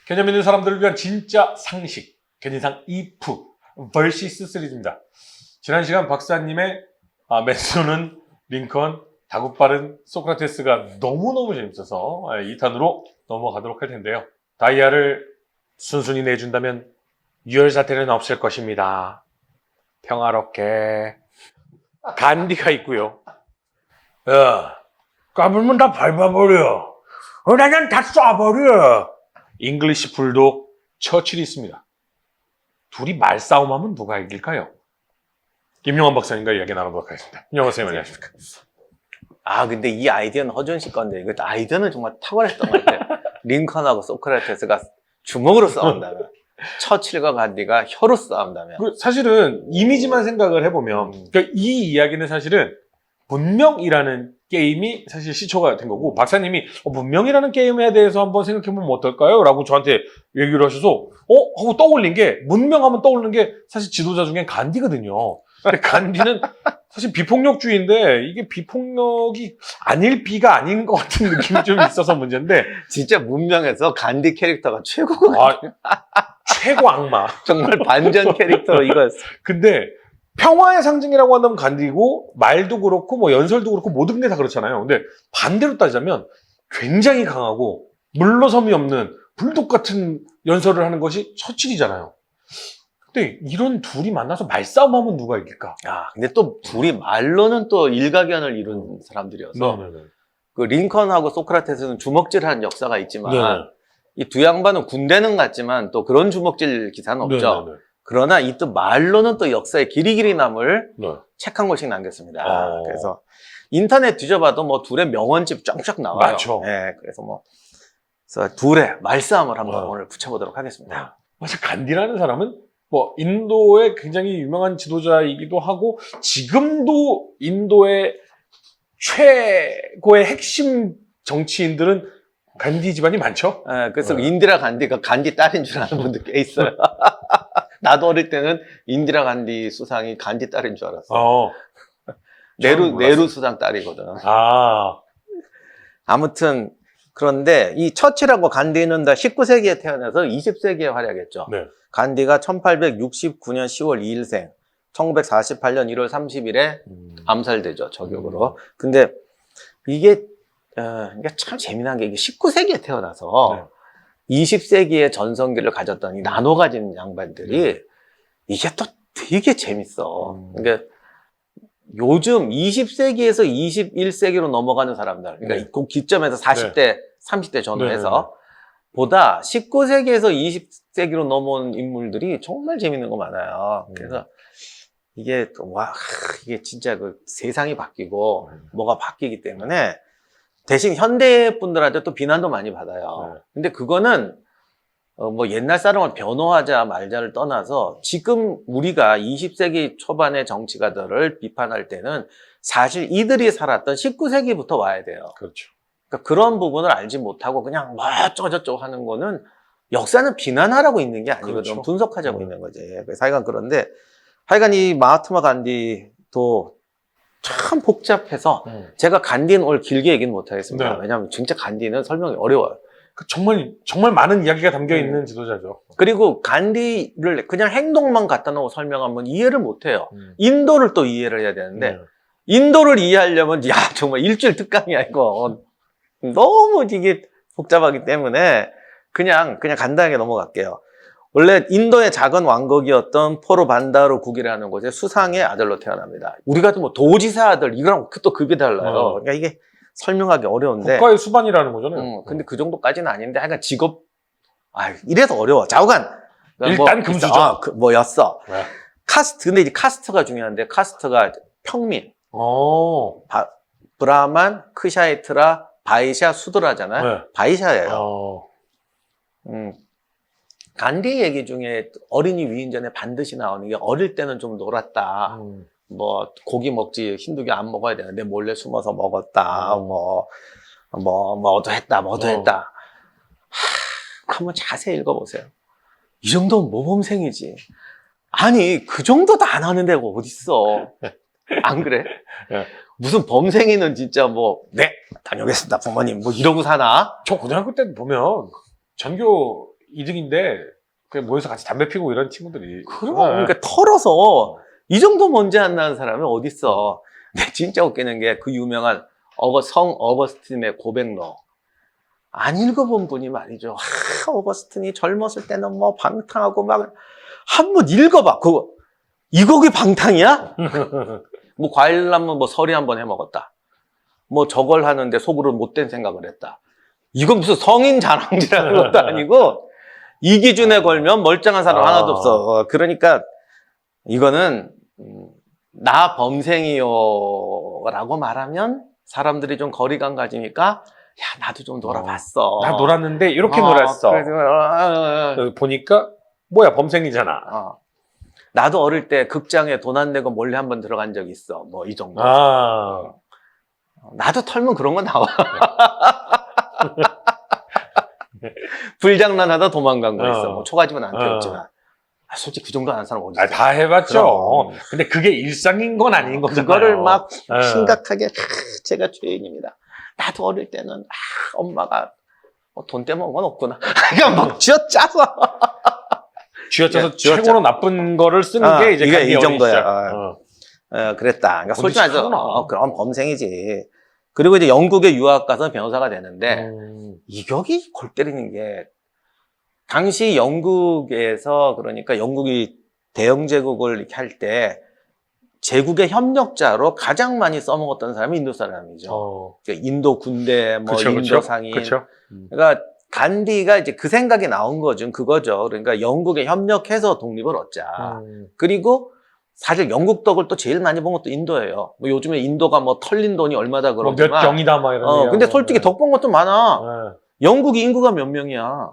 개념 있는 사람들을 위한 진짜 상식, 개념상 if vs 시리즈입니다. 지난 시간 박사님의 맨손은 링컨, 다굿발은 소크라테스가 너무너무 재밌어서 2탄으로 넘어가도록 할 텐데요. 다이아를 순순히 내준다면 유혈 사태는 없을 것입니다. 평화롭게. 간디가 있고요. 야, 까불면 다 밟아버려. 나는 다 쏴버려. 잉글리시 불독 처칠이 있습니다. 둘이 말싸움하면 누가 이길까요? 김용환 박사님과 이야기 나눠보도록 하겠습니다. 김용환 선생님 안녕하십니까? 근데 이 아이디어는 허준 씨 건데, 이거 아이디어는 정말 탁월했던 것 같아요. 링컨하고 소크라테스가 주먹으로 싸운다면, 처칠과 간디가 혀로 싸운다면. 사실은 이미지만 생각을 해보면, 그러니까 이 이야기는 사실은 문명이라는 게임이 사실 시초가 된 거고, 박사님이 문명이라는 게임에 대해서 한번 생각해보면 어떨까요? 라고 저한테 얘기를 하셔서 하고 떠올린 게, 문명하면 떠오르는 게 사실 지도자 중엔 간디거든요. 근데 간디는 사실 비폭력주의인데 이게 비폭력이 아닐 비가 아닌 것 같은 느낌이 좀 있어서 문제인데, 진짜 문명에서 간디 캐릭터가 최고가 최고 악마. 정말 반전 캐릭터 이거였어. 근데 평화의 상징이라고 한다면 간디고, 말도 그렇고 뭐 연설도 그렇고 모든 게 다 그렇잖아요. 근데 반대로 따지자면 굉장히 강하고 물러섬이 없는 불독 같은 연설을 하는 것이 처칠이잖아요. 근데 이런 둘이 만나서 말싸움하면 누가 이길까? 근데 또 둘이 말로는 또 일가견을 이룬 사람들이어서, 네네네. 그 링컨하고 소크라테스는 주먹질한 역사가 있지만, 네네. 이 두 양반은 군대는 같지만 또 그런 주먹질 기사는 없죠. 네네네. 그러나 이 또 말로는 또 역사에 길이길이 남을 네. 책 한 권씩 남겼습니다. 그래서 인터넷 뒤져봐도 뭐 둘의 명언집 쫙쫙 나와요. 맞죠. 네, 그래서 둘의 말싸움을 한번 오늘 붙여보도록 하겠습니다. 사실 간디라는 사람은 뭐 인도의 굉장히 유명한 지도자이기도 하고, 지금도 인도의 최고의 핵심 정치인들은 간디 집안이 많죠. 네, 그래서 인디라 간디가 간디 딸인 줄 아는 분들 꽤 있어요. 나도 어릴 때는 인디라 간디 수상이 간디 딸인 줄 알았어. 네루 수상 딸이거든. 아무튼 그런데 이 처칠하고 간디는 다 19세기에 태어나서 20세기에 활약했죠. 네. 간디가 1869년 10월 2일생, 1948년 1월 30일에 암살되죠, 저격으로. 근데 이게 참 재미난 게, 이게 19세기에 태어나서 20세기의 전성기를 가졌던 이 나눠 가진 양반들이 이게 또 되게 재밌어. 그러니까 요즘 20세기에서 21세기로 넘어가는 사람들, 그러니까 그 기점에서 40대, 30대 전후에서 보다 19세기에서 20세기로 넘어온 인물들이 정말 재밌는 거 많아요. 그래서 이게 이게 진짜 그 세상이 바뀌고 뭐가 바뀌기 때문에 대신 현대 분들한테 또 비난도 많이 받아요. 근데 그거는 뭐 옛날 사람을 변호하자 말자를 떠나서 지금 우리가 20세기 초반의 정치가들을 비판할 때는 사실 이들이 살았던 19세기부터 와야 돼요. 그렇죠. 그러니까 그런 부분을 알지 못하고 그냥 뭐 어쩌고저쩌고 하는 거는 역사는 비난하라고 있는 게 아니거든. 그렇죠. 분석하자고 있는 거지. 그래서 하여간 이 마하트마 간디도 참 복잡해서 제가 간디는 오늘 길게 얘기는 못하겠습니다. 왜냐하면 진짜 간디는 설명이 어려워요. 정말 많은 이야기가 담겨있는 지도자죠. 그리고 간디를 그냥 행동만 갖다 놓고 설명하면 이해를 못해요. 인도를 또 이해를 해야 되는데 인도를 이해하려면 정말 일주일 특강이야 이거. 너무 이게 복잡하기 때문에 그냥 간단하게 넘어갈게요. 원래 인도의 작은 왕국이었던 포르반다르 국이라는 곳에 수상의 아들로 태어납니다. 우리 같은 뭐 도지사 아들 이거랑 또 급이 달라요. 그러니까 이게 설명하기 어려운데. 국가의 수반이라는 거잖아요. 근데 그 정도까지는 아닌데 하여간 직업 이래서 어려워. 좌우간 일단 금수저. 뭐였어. 카스트. 근데 이제 카스트가 중요한데 카스트가 평민. 브라만, 크샤이트라, 바이샤, 수드라잖아요. 바이샤예요. 간디 얘기 중에 어린이 위인전에 반드시 나오는 게, 어릴 때는 좀 놀았다. 뭐 고기 먹지 힌두교 안 먹어야 되는데 몰래 숨어서 먹었다. 뭐도 했다. 한번 자세히 읽어보세요. 이 정도면 모범생이지. 아니 그 정도도 안 하는 데가 어딨어. 안 그래? 무슨 범생이는 진짜 다녀오겠습니다 부모님 뭐 이러고 사나? 저 고등학교 때 보면 전교 이득인데 그냥 모여서 같이 담배 피고 이런 친구들이. 그러니까 털어서 이 정도 먼지 안 나는 사람이 어딨어. 근데 진짜 웃기는 게 그 유명한 성 어거스틴의 고백록. 안 읽어본 분이 말이죠. 어거스틴이 젊었을 때는 뭐 방탕하고 막 한번 읽어봐. 이 곡이 방탕이야? 뭐 과일 나면 뭐 서리 한번 해 먹었다. 뭐 저걸 하는데 속으로 못된 생각을 했다. 이건 무슨 성인 자랑질하는 것도 아니고 이 기준에 걸면 멀쩡한 사람 하나도 없어. 그러니까 이거는 나 범생이요라고 말하면 사람들이 좀 거리감 가지니까 야 나도 좀 놀아봤어. 나 놀았는데 이렇게 놀았어. 보니까 뭐야 범생이잖아. 나도 어릴 때 극장에 돈 안 내고 몰래 한번 들어간 적이 있어. 뭐 이 정도. 나도 털면 그런 거 나와. 불장난하다 도망간 거 있어. 뭐 초가집은 안 태웠지만. 솔직히 그 정도 아는 사람 어디 있어? 다 해봤죠. 근데 그게 일상인 건 아닌 거잖아요. 그거를 막 심각하게 제가 죄인입니다. 나도 어릴 때는 엄마가 돈 떼먹은 건 없구나. 그냥 막 쥐어짜서. 쥐어짜서 최고로 나쁜 거를 쓰는 게 이제 이게 이 정도야. 그랬다. 그러니까 솔직히 말해서 그럼 범생이지. 그리고 이제 영국에 유학 가서 변호사가 되는데 이격이 골 때리는 게 당시 영국에서 그러니까 영국이 대영 제국을 이렇게 할 때 제국의 협력자로 가장 많이 써먹었던 사람이 인도 사람이죠. 그러니까 인도 군대, 뭐 그쵸, 인도 그쵸? 상인. 그쵸? 그러니까 간디가 이제 그 생각이 나온 거죠. 그거죠. 그러니까 영국에 협력해서 독립을 얻자. 그리고 사실 영국 덕을 또 제일 많이 본 것도 인도예요. 뭐 요즘에 인도가 뭐 털린 돈이 얼마다 그러지만 몇 경이다 막 이런. 근데 솔직히 덕 본 것도 많아. 영국이 인구가 몇 명이야.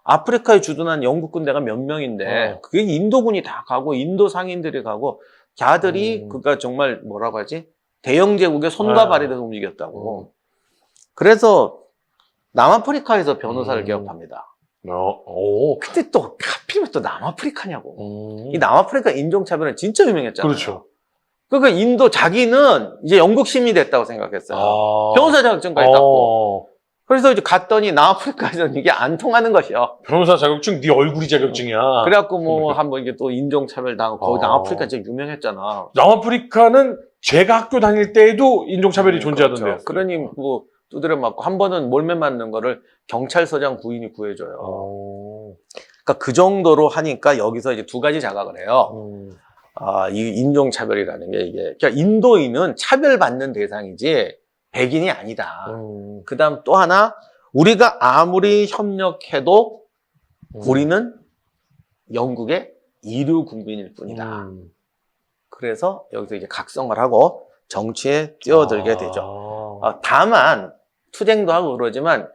아프리카에 주둔한 영국 군대가 몇 명인데 그게 인도군이 다 가고 인도 상인들이 가고 걔들이 그니까 정말 뭐라고 하지? 대영 제국의 손과 발이 돼서 움직였다고. 그래서 남아프리카에서 변호사를 개업합니다. 근데 또 하필이면 또 남아프리카냐고. 이 남아프리카 인종차별은 진짜 유명했잖아요. 그렇죠. 그러니까 인도 자기는 이제 영국 시민이 됐다고 생각했어요. 변호사 자격증까지 땄고. 그래서 이제 갔더니 남아프리카에서는 이게 안 통하는 것이요. 변호사 자격증, 네 얼굴이 자격증이야. 그래갖고 뭐 한번 이게 또 인종차별 당하고 거기 남아프리카 진짜 유명했잖아. 남아프리카는 제가 학교 다닐 때에도 인종차별이 존재하던데요. 그렇죠. 그러니 뭐 두드려 맞고 한 번은 몰매 맞는 거를 경찰서장 부인이 구해줘요. 그러니까 그 정도로 하니까 여기서 이제 두 가지 자각을 해요. 이 인종차별이라는 게 이게 그러니까 인도인은 차별받는 대상이지 백인이 아니다. 그 다음 또 하나, 우리가 아무리 협력해도 우리는 영국의 이류 국민일 뿐이다. 그래서 여기서 이제 각성을 하고 정치에 뛰어들게 되죠. 다만, 투쟁도 하고 그러지만,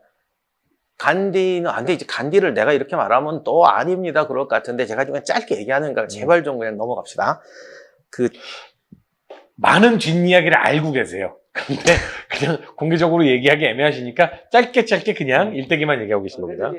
간디는, 근데 이제 간디를 내가 이렇게 말하면 또 아닙니다. 그럴 것 같은데, 제가 좀 짧게 얘기하는 거라 제발 좀 그냥 넘어갑시다. 많은 뒷이야기를 알고 계세요. 근데 그냥 공개적으로 얘기하기 애매하시니까 짧게 그냥 일대기만 얘기하고 계신 겁니다.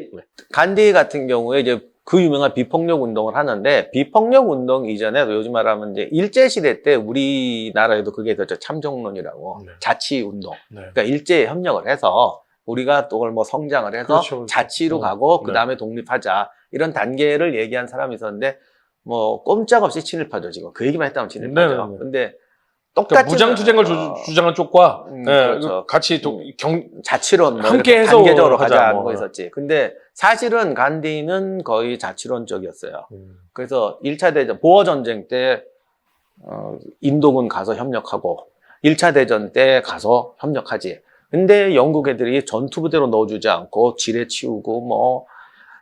간디 같은 경우에 이제 그 유명한 비폭력 운동을 하는데 비폭력 운동 이전에 요즘 말하면 이제 일제시대 때 우리나라에도 그게 있었죠. 참정론이라고. 자치 운동. 그러니까 일제에 협력을 해서 우리가 또 그걸 뭐 성장을 해서 그렇죠. 자치로 가고 그 다음에 독립하자. 이런 단계를 얘기한 사람이 있었는데 뭐 꼼짝없이 친일파죠. 지금 그 얘기만 했다면 친일파죠. 근데 똑같이 무장투쟁을 주장한 쪽과 그렇죠. 같이 자치론 뭐 함께 해서 단계적으로 가자 뭐. 거 있었지. 근데 사실은 간디는 거의 자치론적이었어요. 그래서 1차 대전 보어 전쟁 때 인도군 가서 협력하고 1차 대전 때 가서 협력하지. 근데 영국 애들이 전투 부대로 넣어주지 않고 지뢰 치우고 뭐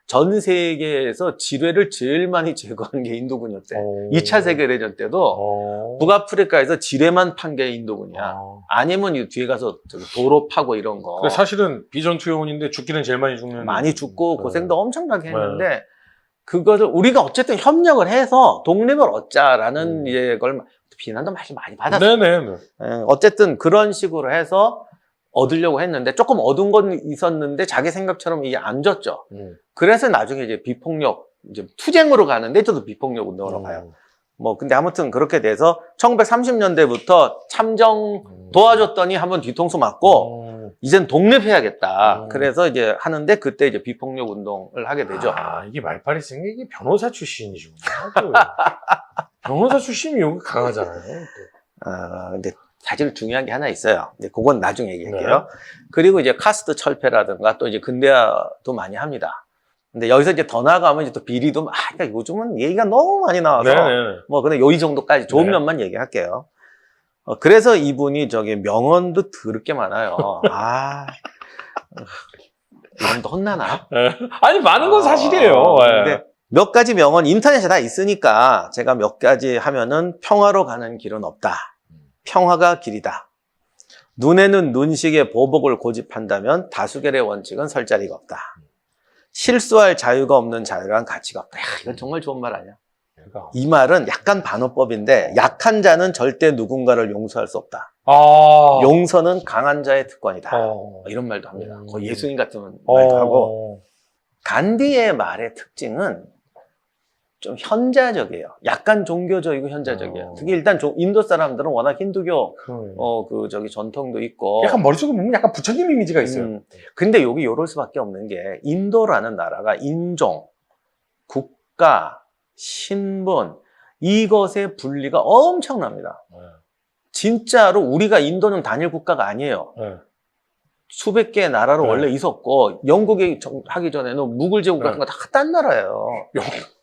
전 세계에서 지뢰를 제일 많이 제거한 게 인도군이었대. 2차 세계대전 때도 북아프리카에서 지뢰만 판 게 인도군이야. 아니면 이 뒤에 가서 도로 파고 이런 거. 사실은 비전투요원인데 죽기는 제일 많이 죽는. 많이 죽고 고생도 엄청나게 했는데 그것을 우리가 어쨌든 협력을 해서 독립을 얻자라는 걸 비난도 많이 받았어요. 네네. 어쨌든 그런 식으로 해서 얻으려고 했는데 조금 얻은 건 있었는데 자기 생각처럼 이게 안 졌죠. 그래서 나중에 이제 비폭력, 이제 투쟁으로 가는데 저도 비폭력 운동으로 가요. 뭐 근데 아무튼 그렇게 돼서 1930년대부터 참정 도와줬더니 한번 뒤통수 맞고 이젠 독립해야겠다. 그래서 이제 하는데 그때 이제 비폭력 운동을 하게 되죠. 아, 이게 말빨이 생긴 게 변호사 출신이시구나. 또. 변호사 출신이 여기 강하잖아요. 또. 근데 사실 중요한 게 하나 있어요. 근데 그건 나중에 얘기할게요. 그리고 이제 카스트 철폐라든가 또 이제 근대화도 많이 합니다. 근데 여기서 이제 더 나아가면 이제 또 비리도, 그러니까 요즘은 얘기가 너무 많이 나와서 뭐 근데 이 정도까지 좋은 면만 얘기할게요. 그래서 이분이 저기 명언도 더럽게 많아요. 이런 거 혼나나? 아니, 많은 건 사실이에요. 근데 몇 가지 명언 인터넷에 다 있으니까 제가 몇 가지 하면은 평화로 가는 길은 없다. 평화가 길이다. 눈에는 눈식의 보복을 고집한다면 다수결의 원칙은 설 자리가 없다. 실수할 자유가 없는 자유란 가치가 없다. 야, 이건 정말 좋은 말 아니야? 이 말은 약간 반어법인데 약한 자는 절대 누군가를 용서할 수 없다. 용서는 강한 자의 특권이다. 이런 말도 합니다. 거의 예수님 같은 말도 하고. 간디의 말의 특징은 좀 현자적이에요. 약간 종교적이고 현자적이에요. 특히 일단 인도 사람들은 워낙 힌두교 전통도 있고 약간 머릿속에 보면 약간 부처님 이미지가 있어요. 근데 여기 요럴 수밖에 없는 게 인도라는 나라가 인종, 국가, 신분 이것의 분리가 엄청납니다. 진짜로 우리가 인도는 단일 국가가 아니에요. 수백 개의 나라로 원래 있었고 영국이 하기 전에는 무굴 제국 같은 거 다 딴 나라예요.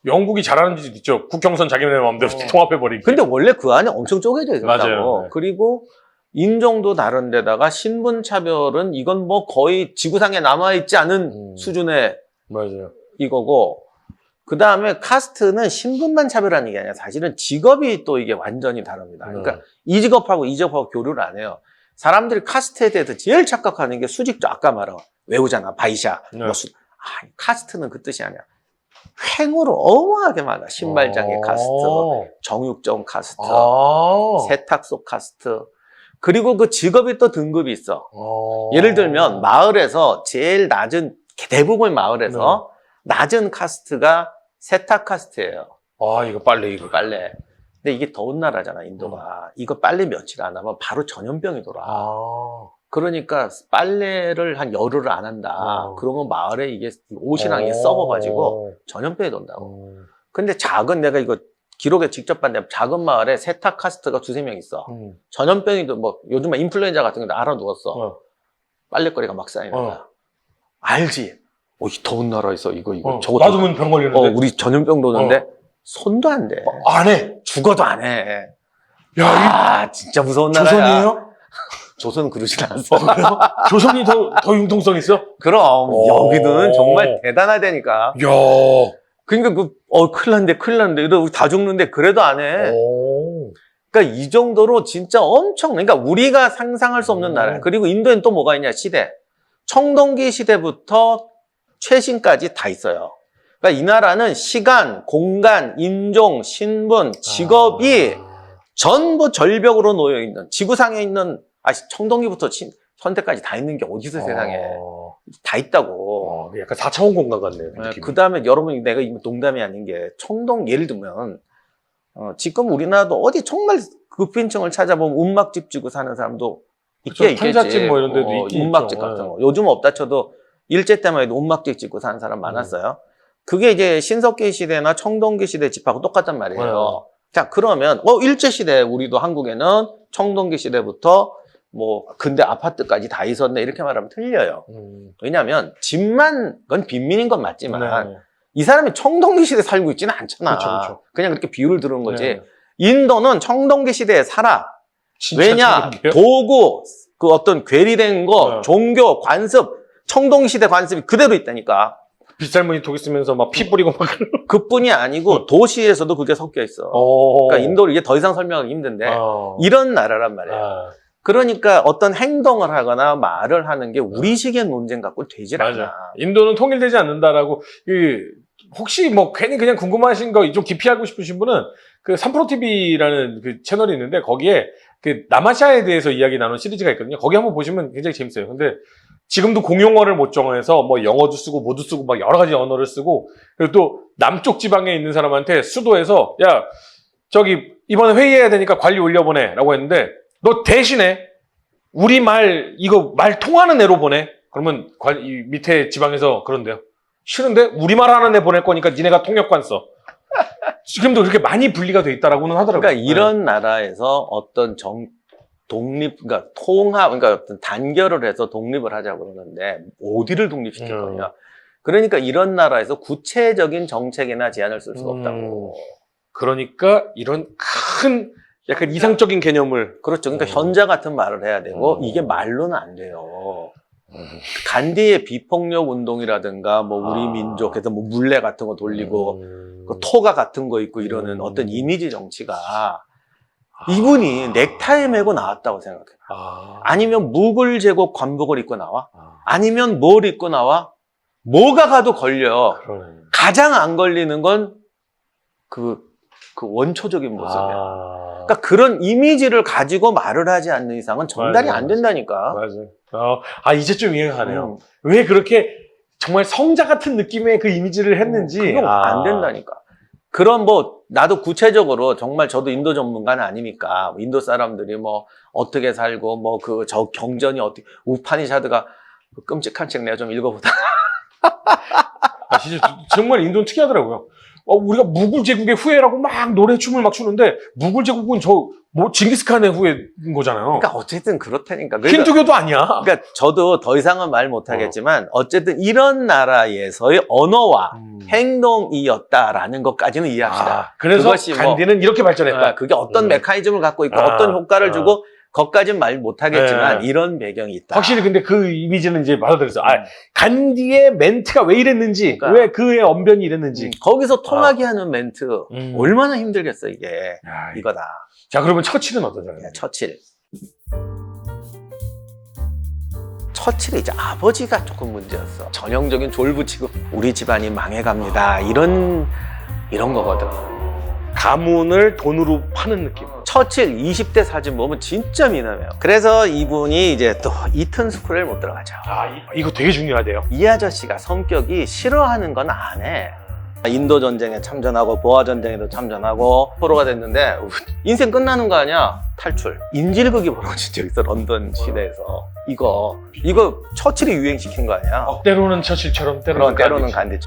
영국이 잘하는 짓 있죠. 국경선 자기네 마음대로 통합해버리기. 근데 원래 그 안에 엄청 쪼개져 있었다고. 맞아요. 그리고 인종도 다른 데다가 신분 차별은 이건 뭐 거의 지구상에 남아있지 않은 수준의 맞아요. 이거고 그 다음에 카스트는 신분만 차별하는 게 아니라 사실은 직업이 또 이게 완전히 다릅니다. 그러니까 이 직업하고 이 직업하고 교류를 안 해요. 사람들이 카스트에 대해서 제일 착각하는 게 수직조, 아까 말한 외우잖아, 바이샤. 카스트는 그 뜻이 아니야. 횡으로 어마하게 많아. 신발장의 카스트, 정육점 카스트, 세탁소 카스트. 그리고 그 직업이 또 등급이 있어. 예를 들면 마을에서 제일 낮은, 대부분 마을에서 낮은 카스트가 세탁 카스트예요. 이거 빨래, 이거. 빨래. 근데 이게 더운 나라잖아, 인도가. 이거 빨래 며칠 안 하면 바로 전염병이 돌아. 그러니까 빨래를 한 열흘을 안 한다. 그러면 마을에 이게 옷이랑 이게 썩어가지고 전염병이 돈다고. 근데 내가 이거 기록에 직접 봤는데 작은 마을에 세탁 카스트가 2-3명 있어. 전염병이 뭐 요즘에 인플루엔자 같은 거 알아 누웠어. 빨래거리가 막 쌓이는 거야. 알지? 이 더운 나라에서 이거 저거 놔두면 병 걸리는데. 우리 전염병 도는데 손도 안 돼. 안 해. 죽어도 안 해. 야, 진짜 무서운 나라야. 조선이에요? 조선은 그러진 않았어. 조선이 더 융통성 있어? 그럼 여기는 정말 대단하다니까. 야. 그러니까 큰일 났는데 우리 다 죽는데 그래도 안 해. 그러니까 이 정도로 진짜 그러니까 우리가 상상할 수 없는 나라야. 그리고 인도엔 또 뭐가 있냐, 시대. 청동기 시대부터 최신까지 다 있어요. 그러니까 이 나라는 시간, 공간, 인종, 신분, 직업이 전부 절벽으로 놓여 있는, 지구상에 있는, 청동기부터 현대까지 다 있는 게 어디서 세상에 다 있다고. 약간 4차원 공간 같네요. 그 다음에 여러분, 내가 농담이 아닌 게 예를 들면 지금 우리나라도 어디 정말 급빈층을 찾아보면 운막집 지고 사는 사람도 있겠지. 판잣집 뭐 이런 데도 있겠죠. 운막집 같은 거. 요즘 없다 쳐도 일제 때만 해도 운막집 짓고 사는 사람 많았어요. 그게 이제 신석기 시대나 청동기 시대 집하고 똑같단 말이에요. 자, 그러면 일제 시대 우리도 한국에는 청동기 시대부터 뭐 근대 아파트까지 다 있었네 이렇게 말하면 틀려요. 왜냐하면 집만 그건 빈민인 건 맞지만 이 사람이 청동기 시대에 살고 있지는 않잖아. 그렇죠. 그냥 그렇게 비유를 들은 거지. 인도는 청동기 시대에 살아. 왜냐? 청동기요? 도구, 그 어떤 괴리된 거, 종교, 관습, 청동기 시대 관습이 그대로 있다니까. 빗살무늬 독 있으면서 막 피 뿌리고 막. 그뿐이 아니고 도시에서도 그게 섞여 있어. 그러니까 인도를 이게 더 이상 설명하기 힘든데 이런 나라란 말이에요. 그러니까 어떤 행동을 하거나 말을 하는 게 우리식의 논쟁 갖고 되질 않아. 인도는 통일되지 않는다라고 혹시 뭐 괜히 그냥 궁금하신 거 좀 깊이 알고 싶으신 분은 그 3프로TV라는 그 채널이 있는데 거기에 그 남아시아에 대해서 이야기 나눈 시리즈가 있거든요. 거기 한번 보시면 굉장히 재밌어요. 근데 지금도 공용어를 못 정해서 뭐 영어도 쓰고 뭐도 쓰고 막 여러 가지 언어를 쓰고 그리고 또 남쪽 지방에 있는 사람한테 수도에서 이번에 회의해야 되니까 관리 올려보내 라고 했는데 너 대신에 우리 말 이거 말 통하는 애로 보내. 그러면 이 밑에 지방에서 그런데요. 싫은데 우리말 하는 애 보낼 거니까 니네가 통역관 써. 지금도 그렇게 많이 분리가 돼 있다라고는 하더라고요. 그러니까 이런 나라에서 어떤 독립, 그러니까 통합, 그러니까 어떤 단결을 해서 독립을 하자고 그러는데 어디를 독립시킬 거냐. 그러니까 이런 나라에서 구체적인 정책이나 제안을 쓸 수가 없다고. 그러니까 이런 큰 약간 이상적인 개념을 그렇죠. 그러니까 현자 같은 말을 해야 되고 이게 말로는 안 돼요. 간디의 비폭력 운동이라든가 뭐 우리 민족에서 뭐 물레 같은 거 돌리고 그 토가 같은 거 있고 이러는 어떤 이미지 정치가 이분이 넥타이 메고 나왔다고 생각해요. 아니면 무굴 제국 관복을 입고 나와? 아니면 뭘 입고 나와? 뭐가 가도 걸려. 가장 안 걸리는 건 그 원초적인 모습이야. 그러니까 그런 이미지를 가지고 말을 하지 않는 이상은 전달이 안 된다니까. 맞아요. 이제 좀 이해가 가네요. 왜 그렇게 정말 성자 같은 느낌의 그 이미지를 했는지. 그건 안 된다니까. 그런 나도 구체적으로 정말 저도 인도 전문가는 아니니까 인도 사람들이 뭐 어떻게 살고 뭐 저 경전이 어떻게 우파니샤드가 끔찍한 책 내가 좀 읽어보다. 진짜 정말 인도는 특이하더라고요. 우리가 무굴 제국의 후예라고 막 노래 춤을 막 추는데 무굴 제국은 징기스칸의 후예인 거잖아요. 그러니까 어쨌든 그렇다니까. 힌두교도 아니야. 그러니까 저도 더 이상은 말 못하겠지만 어쨌든 이런 나라에서의 언어와 행동이었다라는 것까지는 이해합시다. 그래서 간디는 이렇게 발전했다. 그게 어떤 메커니즘을 갖고 있고 어떤 효과를 주고 그것까지는 말 못하겠지만 이런 배경이 있다. 확실히 근데 그 이미지는 이제 받아들였어. 간디의 멘트가 왜 이랬는지, 왜 그의 언변이 이랬는지. 거기서 통하게 하는 멘트 얼마나 힘들겠어 이게. 이거다. 자, 그러면 처칠은 어떠잖아요? 처칠이 이제 아버지가 조금 문제였어. 전형적인 졸부치고 우리 집안이 망해갑니다. 이런 거거든. 가문을 돈으로 파는 느낌. 처칠 20대 사진 보면 진짜 미남해요. 그래서 이분이 이제 또 이튼 스쿨에 못 들어가죠. 이거 되게 중요하대요. 이 아저씨가 성격이 싫어하는 건 안 해. 인도 전쟁에 참전하고 보아 전쟁에도 참전하고 포로가 됐는데 인생 끝나는 거 아니야? 탈출. 인질극이 벌어진 적 있어. 런던 시내에서. 이거 처칠이 유행시킨 거 아니야? 때로는 처칠처럼 때로는 간디.